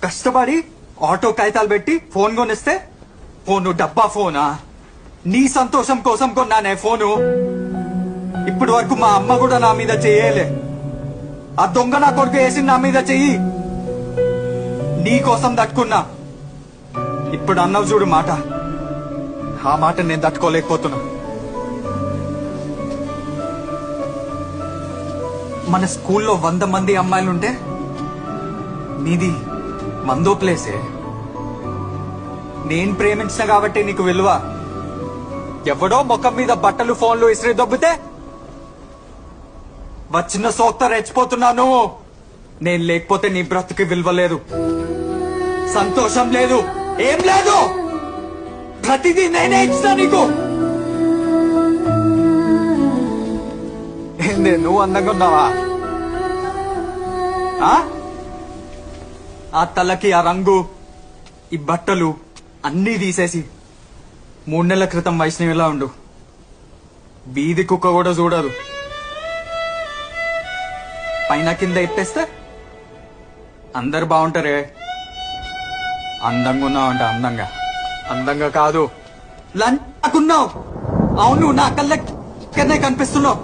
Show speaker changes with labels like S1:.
S1: కష్టపడి ఆటో కాగితాలు పెట్టి ఫోన్ కొనిస్తే ఫోను డబ్బా ఫోనా? నీ సంతోషం కోసం కొన్నానే ఫోను. ఇప్పటి వరకు మా అమ్మ కూడా నా మీద చెయ్యలే. ఆ దొంగ నా కొడుకు వేసి నా మీద చెయ్యి. నీ కోసం తట్టుకున్నా. ఇప్పుడు అన్నవు చూడు మాట, ఆ మాట నేను తట్టుకోలేకపోతున్నా. మన స్కూల్లో 100 మంది అమ్మాయిలుంటే నీది మందో ప్లేసే. నేను ప్రేమించిన కాబట్టి నీకు విలువ. ఎవడో ముఖం మీద బట్టలు ఫోన్లు ఇసిరి దొబ్బితే వచ్చిన సోక్త రెచ్చిపోతున్నా నువ్వు. నేను లేకపోతే నీ బ్రతుకి విలువ లేదు, సంతోషం లేదు, ఏం లేదు. ప్రతిదీ నేనే ఇచ్చినా నీకు. ఏందే నువ్వు అందంగా ఉన్నావా? ఆ తలకి ఆ రంగు, ఈ బట్టలు అన్నీ తీసేసి 3 నెలల క్రితం వైష్ణవిలా ఉండు. వీధి కుక్క కూడా చూడదు. పైన కింద ఎత్తేస్తే అందరు బాగుంటారే. అందంగా ఉన్నావు అంటే అందంగా కాదు, లంచుకున్నావు. అవును, నా కళ్ళ కనిపిస్తున్నావు.